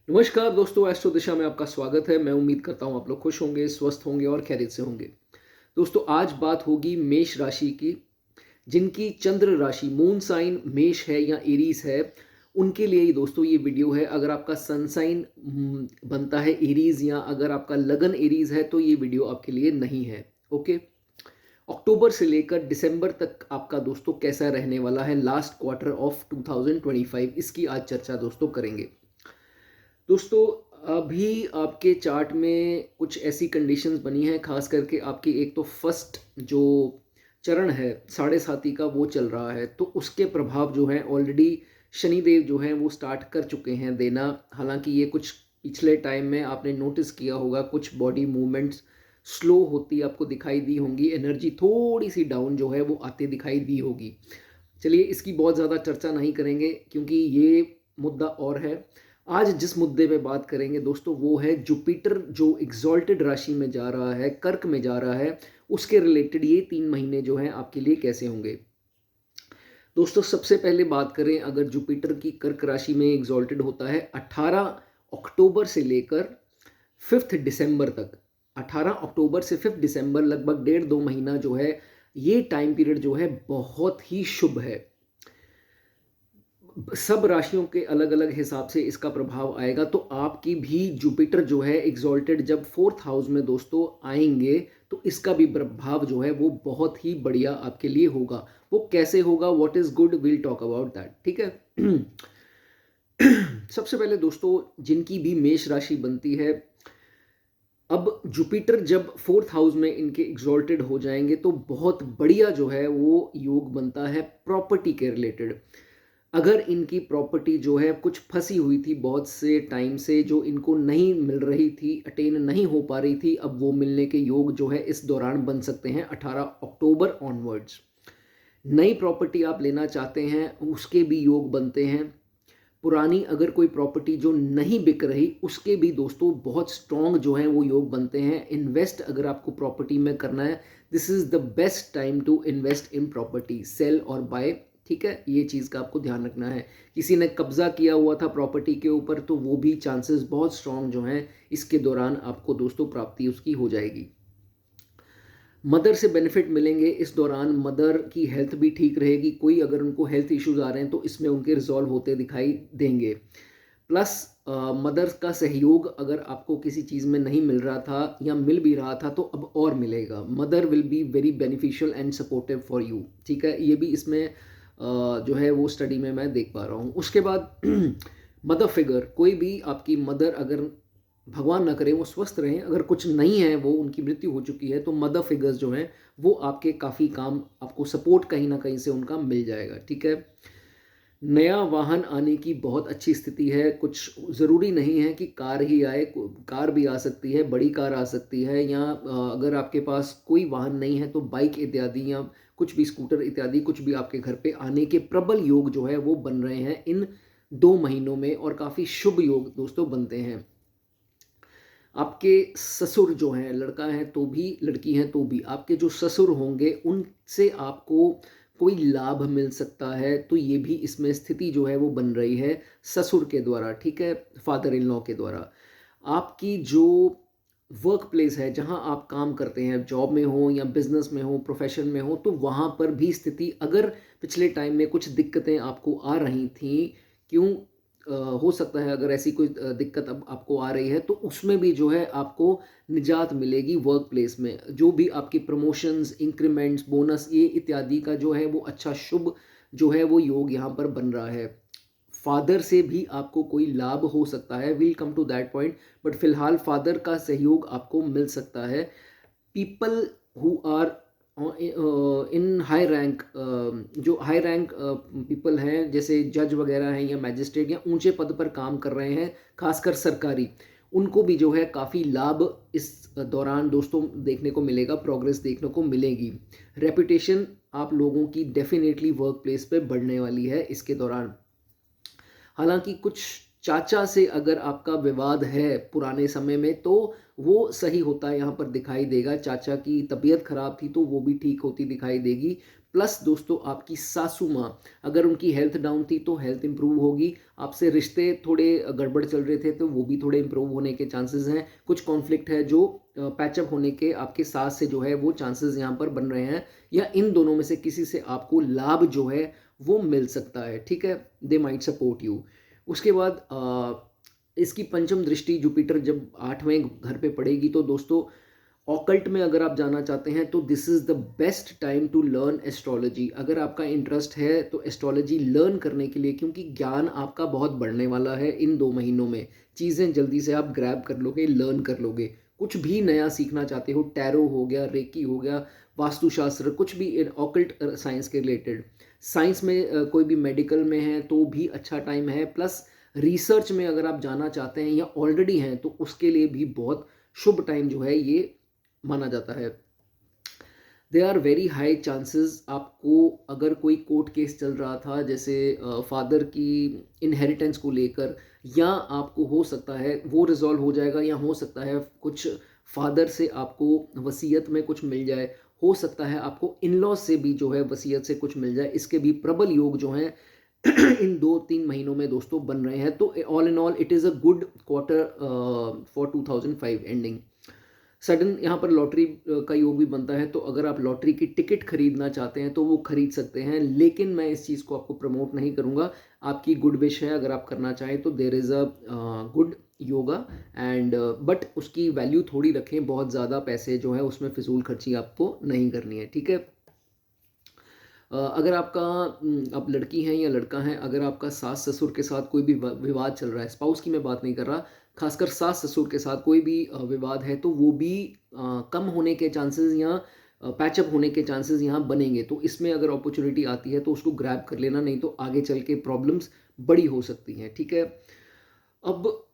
नमस्कार दोस्तों, एस्ट्रो दिशा में आपका स्वागत है। मैं उम्मीद करता हूँ आप लोग खुश होंगे, स्वस्थ होंगे और खैरियत से होंगे। दोस्तों, आज बात होगी मेष राशि की। जिनकी चंद्र राशि मून साइन मेष है या एरीज है, उनके लिए ही दोस्तों ये वीडियो है। अगर आपका सन साइन बनता है एरीज या अगर आपका लगन एरीज है तो ये वीडियो आपके लिए नहीं है। ओके। अक्टूबर से लेकर दिसंबर तक आपका दोस्तों कैसा रहने वाला है, लास्ट क्वार्टर ऑफ 2025, इसकी आज चर्चा दोस्तों करेंगे। दोस्तों, अभी आपके चार्ट में कुछ ऐसी कंडीशंस बनी हैं, खास करके आपकी एक तो फर्स्ट जो चरण है साढ़े साती का वो चल रहा है, तो उसके प्रभाव जो हैं ऑलरेडी शनिदेव जो हैं वो स्टार्ट कर चुके हैं देना। हालांकि ये कुछ पिछले टाइम में आपने नोटिस किया होगा, कुछ बॉडी मूवमेंट्स स्लो होती आपको दिखाई दी होंगी, एनर्जी थोड़ी सी डाउन जो है वो आती दिखाई दी होगी। चलिए, इसकी बहुत ज़्यादा चर्चा नहीं करेंगे क्योंकि ये मुद्दा और है। आज जिस मुद्दे पे बात करेंगे दोस्तों वो है जुपिटर जो एग्जॉल्टेड राशि में जा रहा है, कर्क में जा रहा है, उसके रिलेटेड ये 3 महीने जो हैं आपके लिए कैसे होंगे। दोस्तों, सबसे पहले बात करें, अगर जुपिटर की कर्क राशि में एग्जॉल्टेड होता है 18 अक्टूबर से लेकर 5 दिसंबर तक। 18 अक्टूबर से 5 दिसंबर लगभग 1.5-2 महीना जो है, ये टाइम पीरियड जो है बहुत ही शुभ है। सब राशियों के अलग अलग हिसाब से इसका प्रभाव आएगा, तो आपकी भी जुपिटर जो है एग्जॉल्टेड जब 4th हाउस में दोस्तों आएंगे तो इसका भी प्रभाव जो है वो बहुत ही बढ़िया आपके लिए होगा। वो कैसे होगा, what is good, will talk about that, ठीक है। सबसे पहले दोस्तों, जिनकी भी मेष राशि बनती है, अब जुपिटर जब 4th हाउस में इनके एग्जॉल्टेड हो जाएंगे तो बहुत बढ़िया जो है वो योग बनता है प्रॉपर्टी के रिलेटेड। अगर इनकी प्रॉपर्टी जो है कुछ फंसी हुई थी बहुत से टाइम से, जो इनको नहीं मिल रही थी, अटेन नहीं हो पा रही थी, अब वो मिलने के योग जो है इस दौरान बन सकते हैं 18 अक्टूबर ऑनवर्ड्स। नई प्रॉपर्टी आप लेना चाहते हैं उसके भी योग बनते हैं। पुरानी अगर कोई प्रॉपर्टी जो नहीं बिक रही उसके भी दोस्तों बहुत स्ट्रॉन्ग जो हैं वो योग बनते हैं। इन्वेस्ट अगर आपको प्रॉपर्टी में करना है, this is the best time to invest in property, sell और बाय, ठीक है। ये चीज़ का आपको ध्यान रखना है। किसी ने कब्जा किया हुआ था प्रॉपर्टी के ऊपर तो वो भी चांसेस बहुत स्ट्रॉन्ग जो हैं इसके दौरान आपको दोस्तों प्राप्ति उसकी हो जाएगी। मदर से बेनिफिट मिलेंगे इस दौरान, मदर की हेल्थ भी ठीक रहेगी। कोई अगर उनको हेल्थ इश्यूज आ रहे हैं तो इसमें उनके रिजॉल्व होते दिखाई देंगे। प्लस मदर का सहयोग अगर आपको किसी चीज़ में नहीं मिल रहा था या मिल भी रहा था तो अब और मिलेगा। Mother will be very beneficial and supportive for you, ठीक है। ये भी इसमें जो है वो स्टडी में मैं देख पा रहा हूँ। उसके बाद मदर फिगर, कोई भी आपकी मदर अगर भगवान ना करे वो स्वस्थ रहें, अगर कुछ नहीं है, वो उनकी मृत्यु हो चुकी है, तो मदर फिगर्स जो हैं वो आपके काफ़ी काम, आपको सपोर्ट कहीं ना कहीं से उनका मिल जाएगा, ठीक है। नया वाहन आने की बहुत अच्छी स्थिति है। कुछ ज़रूरी नहीं है कि कार ही आए, कार भी आ सकती है, बड़ी कार आ सकती है, या अगर आपके पास कोई वाहन नहीं है तो बाइक इत्यादि या कुछ भी स्कूटर इत्यादि कुछ भी आपके घर पे आने के प्रबल योग जो है वो बन रहे हैं इन 2 महीनों में, और काफ़ी शुभ योग दोस्तों बनते हैं। आपके ससुर जो हैं, लड़का है तो भी लड़की हैं तो भी, आपके जो ससुर होंगे उनसे आपको कोई लाभ मिल सकता है, तो ये भी इसमें स्थिति जो है वो बन रही है ससुर के द्वारा, ठीक है, फादर इन लॉ के द्वारा। आपकी जो वर्क प्लेस है जहां आप काम करते हैं, जॉब में हो या बिजनेस में हो, प्रोफेशन में हो, तो वहां पर भी स्थिति, अगर पिछले टाइम में कुछ दिक्कतें आपको आ रही थी, क्यों हो सकता है अगर ऐसी कोई दिक्कत अब आपको आ रही है तो उसमें भी जो है आपको निजात मिलेगी। वर्क प्लेस में जो भी आपकी प्रमोशंस, इंक्रीमेंट्स, बोनस ये इत्यादि का जो है वो अच्छा शुभ जो है वो योग यहाँ पर बन रहा है। फादर से भी आपको कोई लाभ हो सकता है, will come to that point, but फिलहाल फादर का सहयोग आपको मिल सकता है। People who are in high rank, जो हाई रैंक पीपल हैं जैसे जज वगैरह हैं या मैजिस्ट्रेट या ऊंचे पद पर काम कर रहे हैं, खासकर सरकारी, उनको भी जो है काफ़ी लाभ इस दौरान दोस्तों देखने को मिलेगा, प्रोग्रेस देखने को मिलेगी। रेपुटेशन आप लोगों की डेफिनेटली वर्क प्लेस पे बढ़ने वाली है इसके दौरान। हालांकि कुछ चाचा से अगर आपका विवाद है पुराने समय में तो वो सही होता है यहाँ पर दिखाई देगा। चाचा की तबीयत खराब थी तो वो भी ठीक होती दिखाई देगी। प्लस दोस्तों आपकी सासू माँ, अगर उनकी हेल्थ डाउन थी तो हेल्थ इंप्रूव होगी। आपसे रिश्ते थोड़े गड़बड़ चल रहे थे तो वो भी थोड़े इंप्रूव होने के चांसेस हैं। कुछ कॉन्फ्लिक्ट है जो पैचअप होने के आपके सास से जो है वो चांसेस यहाँ पर बन रहे हैं, या इन दोनों में से किसी से आपको लाभ जो है वो मिल सकता है। ठीक है, दे माइट सपोर्ट यू। उसके बाद इसकी पंचम दृष्टि जुपिटर जब 8वें घर पे पड़ेगी तो दोस्तों ऑकल्ट में अगर आप जाना चाहते हैं तो this is the best time to learn astrology. अगर आपका इंटरेस्ट है तो एस्ट्रोलॉजी लर्न करने के लिए, क्योंकि ज्ञान आपका बहुत बढ़ने वाला है इन 2 महीनों में। चीज़ें जल्दी से आप ग्रैब कर लोगे, लर्न कर लोगे। कुछ भी नया सीखना चाहते हो, टैरो हो गया, रेकी हो गया, वास्तुशास्त्र, कुछ भी ऑकल्ट साइंस के रिलेटेड, साइंस में कोई भी मेडिकल में है तो भी अच्छा टाइम है। प्लस रिसर्च में अगर आप जाना चाहते हैं या ऑलरेडी हैं तो उसके लिए भी बहुत शुभ टाइम जो है ये माना जाता है। They are very high chances आपको, अगर कोई कोर्ट केस चल रहा था जैसे फादर की इनहेरिटेंस को लेकर, या आपको हो सकता है वो रिजॉल्व हो जाएगा, या हो सकता है कुछ फादर से आपको वसीयत में कुछ मिल जाए, हो सकता है आपको इन लॉ से भी जो है वसीयत से कुछ मिल जाए। इसके भी प्रबल योग जो हैं इन 2-3 महीनों में दोस्तों बन रहे हैं। तो all in all it is a good quarter for 2005 ending. Sudden यहाँ पर लॉटरी का योग भी बनता है, तो अगर आप लॉटरी की टिकट खरीदना चाहते हैं तो वो खरीद सकते हैं, लेकिन मैं इस चीज़ को आपको प्रमोट नहीं करूँगा। आपकी गुड विश है, अगर आप करना चाहें तो there is a good yoga and but उसकी वैल्यू थोड़ी रखें, बहुत ज़्यादा पैसे जो है उसमें फिजूल खर्ची आपको नहीं करनी है। ठीक है, अगर आपका आप लड़की हैं या लड़का हैं, अगर आपका सास ससुर के साथ कोई भी विवाद चल रहा है, स्पाउस की मैं बात नहीं कर रहा, खासकर सास ससुर के साथ कोई भी विवाद है तो वो भी कम होने के चांसेस या पैचअप होने के चांसेस यहाँ बनेंगे। तो इसमें अगर अपॉर्चुनिटी आती है तो उसको ग्रैब कर लेना, नहीं तो आगे चल के प्रॉब्लम्स बड़ी हो सकती हैं। ठीक है, अब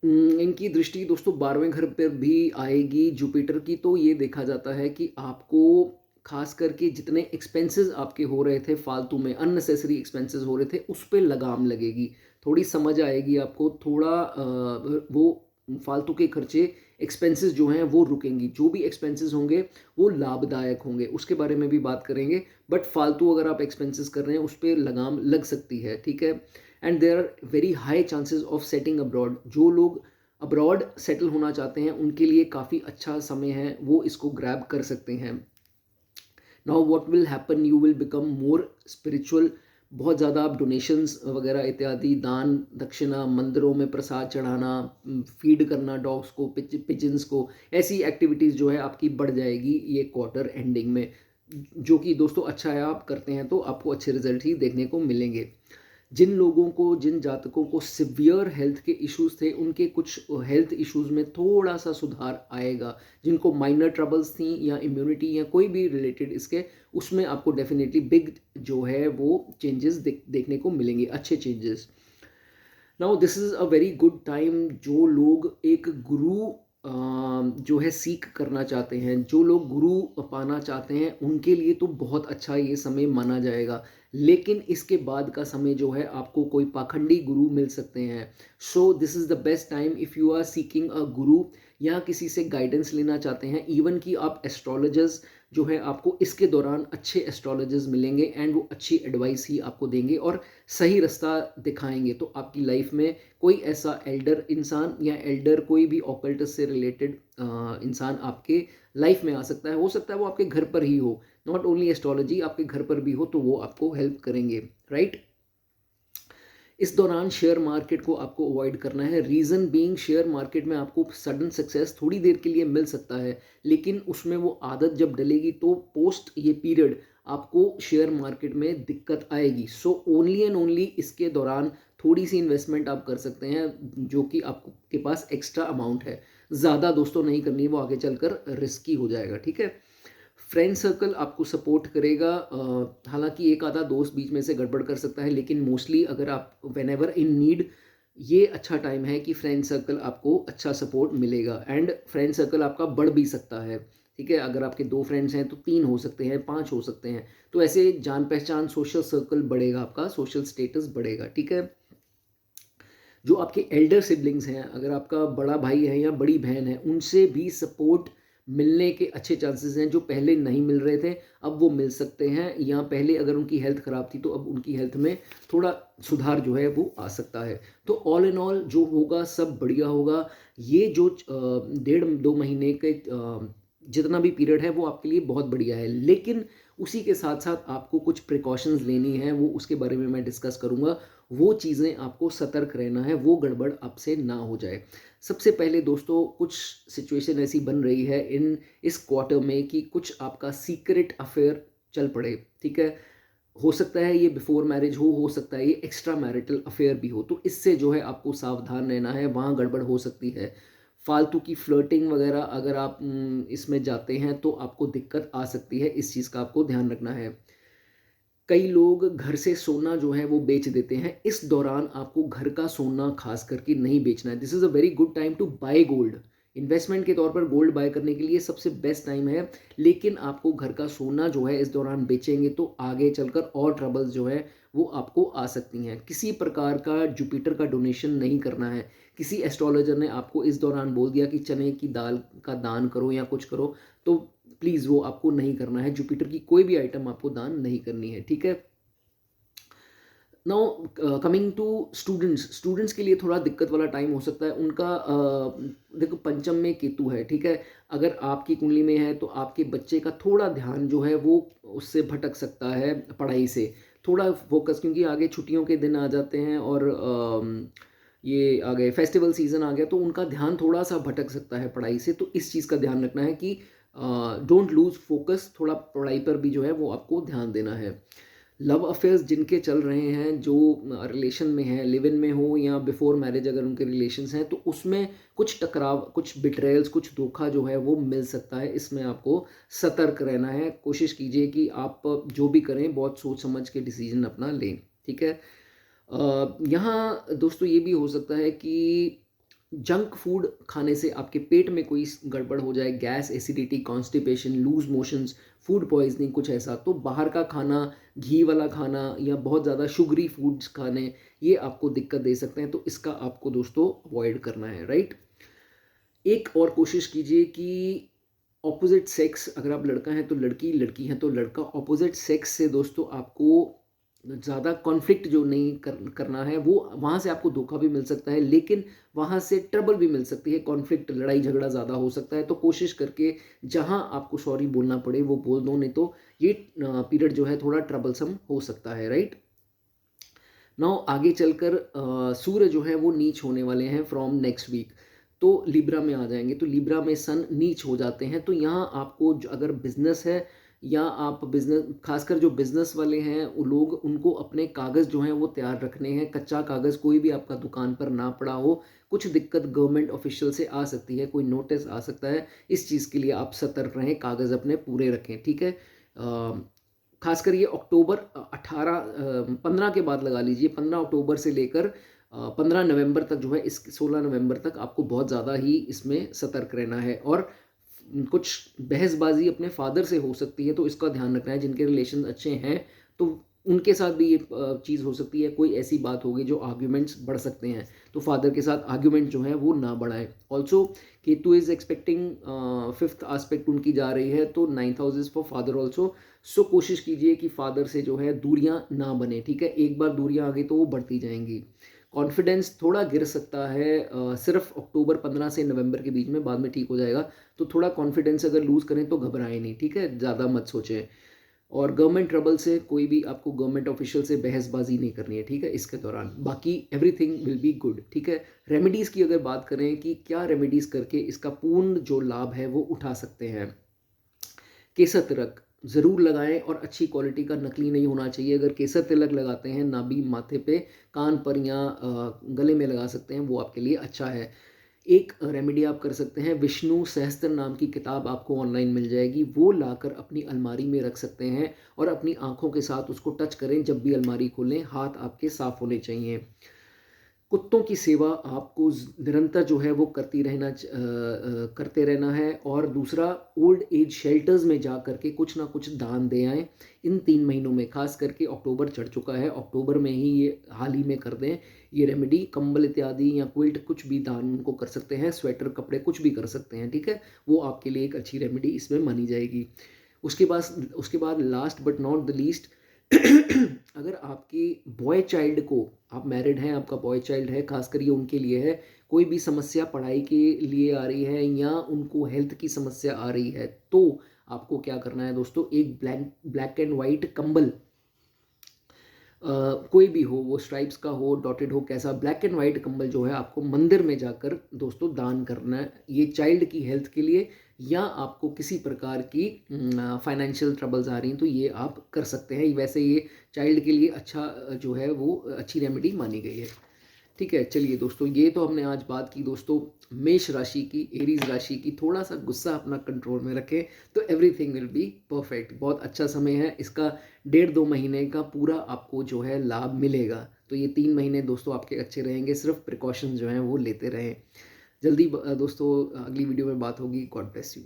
इनकी दृष्टि दोस्तों 12वें घर पर भी आएगी जुपिटर की, तो ये देखा जाता है कि आपको खास करके जितने एक्सपेंसेस आपके हो रहे थे फालतू में, अननेसेसरी एक्सपेंसेस हो रहे थे, उस पे लगाम लगेगी। थोड़ी समझ आएगी आपको, थोड़ा वो फालतू के खर्चे, एक्सपेंसेस जो हैं वो रुकेंगी। जो भी एक्सपेंसेस होंगे वो लाभदायक होंगे, उसके बारे में भी बात करेंगे। बट फालतू अगर आप एक्सपेंसेस कर रहे हैं उस पर लगाम लग सकती है। ठीक है, and there are very high chances of setting abroad. जो लोग अब्रॉड सेटल होना चाहते हैं उनके लिए काफ़ी अच्छा समय है, वो इसको ग्रैब कर सकते हैं। Now what will happen, you will become more spiritual. बहुत ज़्यादा आप डोनेशंस वगैरह इत्यादि, दान दक्षिणा, मंदिरों में प्रसाद चढ़ाना, फीड करना डॉग्स को, पिजन्स को, ऐसी एक्टिविटीज़ जो है आपकी बढ़ जाएगी ये क्वार्टर एंडिंग में, जो कि दोस्तों अच्छा है। आप करते हैं तो आपको अच्छे रिजल्ट ही देखने को मिलेंगे। जिन लोगों को, जिन जातकों को सिवियर हेल्थ के इश्यूज थे, उनके कुछ हेल्थ इश्यूज में थोड़ा सा सुधार आएगा। जिनको माइनर ट्रबल्स थी या इम्यूनिटी या कोई भी रिलेटेड इसके, उसमें आपको डेफिनेटली बिग जो है वो चेंजेस देखने को मिलेंगे, अच्छे changes. Now this is a very good time. जो लोग एक गुरु जो है सीख करना चाहते हैं, जो लोग गुरु पाना चाहते हैं, उनके लिए तो बहुत अच्छा ये समय माना जाएगा। लेकिन इसके बाद का समय जो है आपको कोई पाखंडी गुरु मिल सकते हैं। So this is the best time if you are seeking a guru, या किसी से गाइडेंस लेना चाहते हैं, इवन कि आप एस्ट्रोलॉजर्स जो है आपको इसके दौरान अच्छे एस्ट्रोलॉजर्स मिलेंगे एंड वो अच्छी एडवाइस ही आपको देंगे और सही रास्ता दिखाएंगे। तो आपकी लाइफ में कोई ऐसा एल्डर इंसान या एल्डर कोई भी ऑकल्ट से रिलेटेड इंसान आपके लाइफ में आ सकता है। हो सकता है वो आपके घर पर ही हो, नॉट ओनली एस्ट्रोलॉजी, आपके घर पर भी हो, तो वो आपको हेल्प करेंगे। राइट, इस दौरान शेयर मार्केट को आपको अवॉइड करना है। रीज़न बीइंग, शेयर मार्केट में आपको सडन सक्सेस थोड़ी देर के लिए मिल सकता है, लेकिन उसमें वो आदत जब डलेगी तो पोस्ट ये पीरियड आपको शेयर मार्केट में दिक्कत आएगी। सो ओनली एंड ओनली इसके दौरान थोड़ी सी इन्वेस्टमेंट आप कर सकते हैं, जो कि आपको के पास एक्स्ट्रा अमाउंट है। ज़्यादा दोस्तों नहीं करनी, वो आगे चलकर रिस्की हो जाएगा। ठीक है, फ्रेंड सर्कल आपको सपोर्ट करेगा। हालांकि एक आधा दोस्त बीच में से गड़बड़ कर सकता है, लेकिन मोस्टली अगर आप वेन एवर इन नीड, ये अच्छा टाइम है कि फ्रेंड सर्कल आपको अच्छा सपोर्ट मिलेगा। एंड फ्रेंड सर्कल आपका बढ़ भी सकता है। ठीक है, अगर आपके 2 फ्रेंड्स हैं तो 3 हो सकते हैं, 5 हो सकते हैं। तो ऐसे जान पहचान, सोशल सर्कल बढ़ेगा, आपका सोशल स्टेटस बढ़ेगा। ठीक है, जो आपके एल्डर सिबलिंग्स हैं, अगर आपका बड़ा भाई है या बड़ी बहन है, उनसे भी सपोर्ट मिलने के अच्छे चांसेस हैं, जो पहले नहीं मिल रहे थे अब वो मिल सकते हैं, या पहले अगर उनकी हेल्थ ख़राब थी तो अब उनकी हेल्थ में थोड़ा सुधार जो है वो आ सकता है। तो ऑल इन ऑल जो होगा सब बढ़िया होगा। ये जो 1.5-2 महीने के जितना भी पीरियड है वो आपके लिए बहुत बढ़िया है, लेकिन उसी के साथ साथ आपको कुछ प्रिकॉशंस लेनी है, वो उसके बारे में मैं डिस्कस करूँगा। वो चीज़ें आपको सतर्क रहना है, वो गड़बड़ आपसे ना हो जाए। सबसे पहले दोस्तों, कुछ सिचुएशन ऐसी बन रही है इस क्वार्टर में कि कुछ आपका सीक्रेट अफेयर चल पड़े, ठीक है? हो सकता है ये बिफोर मैरिज हो सकता है ये एक्स्ट्रा मैरिटल अफेयर भी हो, तो इससे जो है आपको सावधान रहना है, वहाँ गड़बड़ हो सकती है। फालतू की फ्लर्टिंग वगैरह अगर आप इसमें जाते हैं तो आपको दिक्कत आ सकती है, इस चीज़ का आपको ध्यान रखना है। कई लोग घर से सोना जो है वो बेच देते हैं, इस दौरान आपको घर का सोना खास करके नहीं बेचना है। This is a very good time to buy gold. Investment के तौर पर गोल्ड बाय करने के लिए सबसे बेस्ट टाइम है, लेकिन आपको घर का सोना जो है इस दौरान बेचेंगे तो आगे चलकर और ट्रबल्स जो है वो आपको आ सकती हैं। किसी प्रकार का जुपिटर का डोनेशन नहीं करना है। किसी एस्ट्रोलॉजर ने आपको इस दौरान बोल दिया कि चने की दाल का दान करो या कुछ करो, तो प्लीज़ वो आपको नहीं करना है। जुपिटर की कोई भी आइटम आपको दान नहीं करनी है, ठीक है? Now coming to students, students के लिए थोड़ा दिक्कत वाला टाइम हो सकता है। उनका देखो पंचम में केतु है, ठीक है? अगर आपकी कुंडली में है तो आपके बच्चे का थोड़ा ध्यान जो है वो उससे भटक सकता है पढ़ाई से। थोड़ा फोकस, क्योंकि आगे छुट्टियों के दिन आ जाते हैं और ये आ गए फेस्टिवल सीज़न आ गया, तो उनका ध्यान थोड़ा सा भटक सकता है पढ़ाई से। तो इस चीज़ का ध्यान रखना है कि डोंट लूज़ फोकस, थोड़ा पढ़ाई पर भी जो है वो आपको ध्यान देना है। लव अफेयर्स जिनके चल रहे हैं, जो रिलेशन में हैं, लिव इन में हो या बिफोर मैरिज अगर उनके रिलेशंस हैं, तो उसमें कुछ टकराव, कुछ बिट्रेयल्स, कुछ धोखा जो है वो मिल सकता है। इसमें आपको सतर्क रहना है। कोशिश कीजिए कि आप जो भी करें बहुत सोच समझ के डिसीजन अपना लें, ठीक है? यहाँ दोस्तों ये भी हो सकता है कि जंक फूड खाने से आपके पेट में कोई गड़बड़ हो जाए, gas, acidity, constipation, loose motions, food poisoning, कुछ ऐसा। तो बाहर का खाना, घी वाला खाना या बहुत ज़्यादा शुगरी फूड्स खाने, ये आपको दिक्कत दे सकते हैं, तो इसका आपको दोस्तों अवॉइड करना है, राइट? एक और कोशिश कीजिए कि ऑपोजिट सेक्स, अगर आप लड़का हैं तो लड़की, लड़की हैं तो लड़का, ऑपोजिट सेक्स से दोस्तों आपको ज़्यादा कॉन्फ्लिक्ट जो नहीं करना है, वो वहाँ से आपको धोखा भी मिल सकता है, लेकिन वहाँ से ट्रबल भी मिल सकती है, कॉन्फ्लिक्ट, लड़ाई झगड़ा ज़्यादा हो सकता है। तो कोशिश करके जहाँ आपको सॉरी बोलना पड़े वो बोल दो, नहीं तो ये पीरियड जो है थोड़ा ट्रबलसम हो सकता है, राइट? नाउ आगे चलकर सूर्य जो है वो नीच होने वाले हैं फ्रॉम नेक्स्ट वीक, तो लिब्रा में आ जाएंगे। तो लिब्रा में सन नीच हो जाते हैं, तो यहाँ आपको अगर बिजनेस है या आप बिजनेस, खासकर जो बिजनेस वाले हैं वो लोग, उनको अपने कागज़ जो हैं वो तैयार रखने हैं। कच्चा कागज़ कोई भी आपका दुकान पर ना पड़ा हो, कुछ दिक्कत गवर्नमेंट ऑफिशियल से आ सकती है, कोई नोटिस आ सकता है, इस चीज़ के लिए आप सतर्क रहें, कागज़ अपने पूरे रखें, ठीक है? खासकर ये अक्टूबर 15 के बाद लगा लीजिए, 15 अक्टूबर से लेकर 15 नवंबर तक जो है, इस 16 नवंबर तक आपको बहुत ज़्यादा ही इसमें सतर्क रहना है। और कुछ बहसबाजी अपने फादर से हो सकती है, तो इसका ध्यान रखना है। जिनके रिलेशन अच्छे हैं तो उनके साथ भी ये चीज़ हो सकती है, कोई ऐसी बात होगी जो आर्ग्यूमेंट्स बढ़ सकते हैं, तो फादर के साथ आर्ग्यूमेंट जो है वो ना बढ़ाएं। Also Ketu is expecting 5th aspect उनकी जा रही है, तो 9th house is for father also. So कोशिश कीजिए कि फादर से जो है दूरियां ना बने, ठीक है? एक बार दूरियां आ गई तो वो बढ़ती जाएंगी। कॉन्फिडेंस थोड़ा गिर सकता है, सिर्फ अक्टूबर 15 से नवंबर के बीच में, बाद में ठीक हो जाएगा। तो थोड़ा कॉन्फिडेंस अगर लूज़ करें तो घबराएं नहीं, ठीक है? ज़्यादा मत सोचें। और गवर्नमेंट ट्रबल से कोई भी आपको गवर्नमेंट ऑफिशियल से बहसबाजी नहीं करनी है, ठीक है, इसके दौरान। बाकी एवरीथिंग विल बी गुड, ठीक है? रेमेडीज़ की अगर बात करें कि क्या रेमेडीज़ करके इसका पूर्ण जो लाभ है वो उठा सकते हैं, केसर तिलक ज़रूर लगाएं, और अच्छी क्वालिटी का, नकली नहीं होना चाहिए। अगर केसर तिलक लगाते हैं नाभि, माथे पे, कान पर या गले में लगा सकते हैं, वो आपके लिए अच्छा है। एक रेमेडी आप कर सकते हैं, विष्णु सहस्त्र नाम की किताब आपको ऑनलाइन मिल जाएगी, वो लाकर अपनी अलमारी में रख सकते हैं, और अपनी आंखों के साथ उसको टच करें। जब भी अलमारी खोलें, हाथ आपके साफ होने चाहिए। कुत्तों की सेवा आपको निरंतर जो है वो करते रहना है। और दूसरा, ओल्ड एज शेल्टर्स में जा करके कुछ ना कुछ दान दे आएँ इन 3 महीनों में। ख़ास करके अक्टूबर चढ़ चुका है, अक्टूबर में ही ये हाल ही में कर दें ये रेमेडी। कंबल इत्यादि या क्विल्ट कुछ भी दान उनको कर सकते हैं, स्वेटर कपड़े कुछ भी कर सकते हैं, ठीक है। वो आपके लिए एक अच्छी रेमेडी इसमें मानी जाएगी। उसके बाद last but not the least, अगर आपकी बॉय चाइल्ड को, आप मैरिड हैं, आपका बॉय चाइल्ड है, खासकर ये उनके लिए है, कोई भी समस्या पढ़ाई के लिए आ रही है या उनको हेल्थ की समस्या आ रही है, तो आपको क्या करना है दोस्तों, एक ब्लैक एंड वाइट कंबल, कोई भी हो, वो स्ट्राइप्स का हो, डॉटेड हो, कैसा, ब्लैक एंड वाइट कंबल जो है आपको मंदिर में जाकर दोस्तों दान करना है। ये चाइल्ड की हेल्थ के लिए, या आपको किसी प्रकार की फाइनेंशियल ट्रबल्स आ रही हैं तो ये आप कर सकते हैं। वैसे ये चाइल्ड के लिए अच्छा जो है वो अच्छी रेमेडी मानी गई है। ठीक है, चलिए दोस्तों, ये तो हमने आज बात की दोस्तों मेष राशि की, एरीज राशि की। थोड़ा सा गुस्सा अपना कंट्रोल में रखें तो एवरीथिंग विल बी परफेक्ट। बहुत अच्छा समय है इसका, 1.5-2 महीने का पूरा आपको जो है लाभ मिलेगा। तो ये 3 महीने दोस्तों आपके अच्छे रहेंगे, सिर्फ प्रिकॉशन जो हैं वो लेते रहें। जल्दी दोस्तों अगली वीडियो में बात होगी। God bless you.